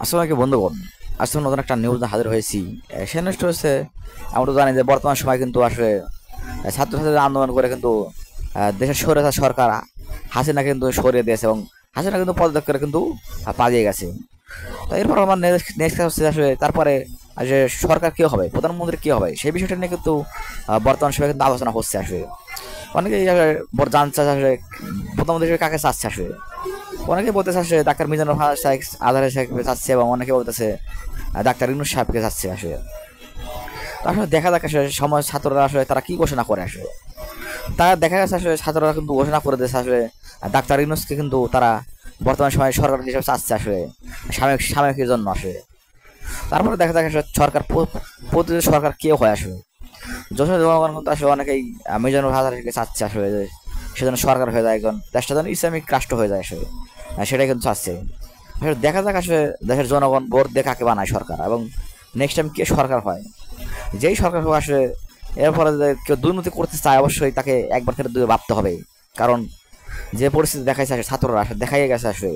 আসলে বন্ধুগণ, আজকে নতুন একটা নিউজ হাজির হয়েছি। সে নিউজটা হচ্ছে, আমরা তো জানি যে বর্তমান সময় কিন্তু আসলে ছাত্রছাত্রীদের আন্দোলন করে কিন্তু দেশের স্বৈরাচার সরকার হাসিনা কিন্তু সরিয়ে দিয়েছে এবং হাসিনা কিন্তু পদত্যাগ করে কিন্তু পালিয়ে গেছে। তো এরপর আমার নেক্সট হচ্ছে আসলে তারপরে যে সরকার কী হবে, প্রধানমন্ত্রী কী হবে, সেই বিষয়টা নিয়ে কিন্তু বর্তমান সময়ে কিন্তু আলোচনা হচ্ছে আসলে। অনেকেই জানতে চাচ্ছে আসলে প্রধানমন্ত্রী হিসেবে কাকে চাচ্ছে আসলে। অনেকে বলতেছে আসলে ডাক্তার মিজানুর সাহেব আজহারের সাহেবকে চাচ্ছে এবং অনেকে বলতেছে ডাক্তার ইউনূস সাহেবকে চাচ্ছে আসলে। তো আসলে দেখা যাক আসলে সময় ছাত্ররা আসলে তারা কি ঘোষণা করে আসলে। তারা দেখা গেছে আসলে ছাত্ররা কিন্তু ঘোষণা করে দিয়েছে আসলে ডাক্তার ইউনূসকে কিন্তু তারা বর্তমান সময়ে সরকার হিসেবে চাচ্ছে আসলে সাময়িকের জন্য আসলে। তারপরে দেখা যাক আসলে সরকার প্রতিটি সরকার কে হয় আসলে। যশোর জনগণ কিন্তু আসলে অনেকেই মিজানুর হাজারকে চাচ্ছে আসলে যে সেজন্য সরকার হয়ে যায়, একজন দেশটা যেন ইসলামিক রাষ্ট্র হয়ে যায় আসলে। সেটাই কিন্তু চাচ্ছে আসলে। দেখা যাক আসলে দেশের জনগণ ভোট দিয়ে কাকে বানায় সরকার, এবং নেক্সট টাইম কে সরকার হয়। যেই সরকার হোক আসলে, এরপরে যে কেউ দুর্নীতি করতে চায় অবশ্যই তাকে একবার থেকে দুই ভাবতে হবে। কারণ যে পরিস্থিতি দেখাইছে আসলে ছাত্ররা আসলে দেখাই গেছে আসলে,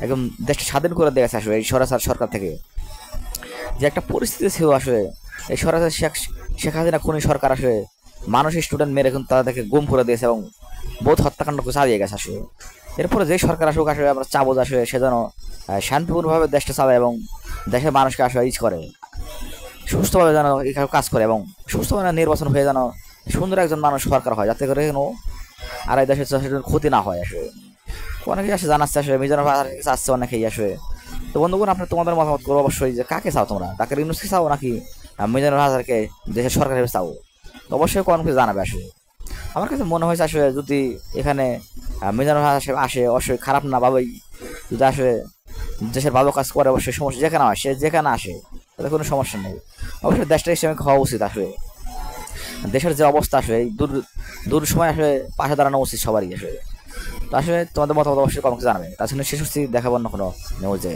একদম দেশটা স্বাধীন করে দিয়ে গেছে আসলে এই স্বৈরাচার সরকার থেকে। যে একটা পরিস্থিতি ছিল আসলে, এই স্বৈরাচার শেখ হাসিনা খুনি সরকার আসলে মানুষ স্টুডেন্ট মেরে কিন্তু তাদেরকে গুম করে দিয়েছে এবং বহুত হত্যাকাণ্ড চালিয়ে গেছে আসলে। এরপরে যে সরকার আসুক আসলে আমরা চাবো যে আসলে সে যেন শান্তিপূর্ণভাবে দেশটা চালায় এবং দেশের মানুষকে আসলে করে সুস্থভাবে যেন এখানে কাজ করে এবং সুস্থভাবে নির্বাচন হয়ে যেন সুন্দর একজন মানুষ সরকার হয়, যাতে করে কোনো আর এই দেশের ক্ষতি না হয় আসলে। অনেকেই আসে জানাচ্ছে আসলে মিজানুর চাচ্ছে অনেকেই আসলে। তো বন্ধুগণ, আপনার তোমাদের মতামত করবো অবশ্যই যে কাকে চাও তোমরা, ডাক্তার ইউনূসকে চাও নাকি মিজানুর হাজারকে দেশের সরকার হিসেবে চাও? তো অবশ্যই কমেন্টে জানাবে আসলে। আমার কাছে মনে হয়েছে আসলে যদি এখানে মিজানুর হাসান আসে অবশ্যই খারাপ না ভাবেই, যদি আসলে দেশের ভালো কাজ করে অবশ্যই সমস্যা যেখানে হয় সে যেখানে আসে তাতে কোনো সমস্যা নেই। অবশ্যই দেশটা ইসলামিক হওয়া উচিত আসলে। দেশের যে অবস্থা আসলে এই দূর দূর সময় আসলে পাশে দাঁড়ানো উচিত সবারই আসলে। তো আসলে তোমাদের মতামত অবশ্যই কমেন্টে জানাবে। তাছাড়া শেষ হচ্ছি, দেখাবো না কোনো নিউজে।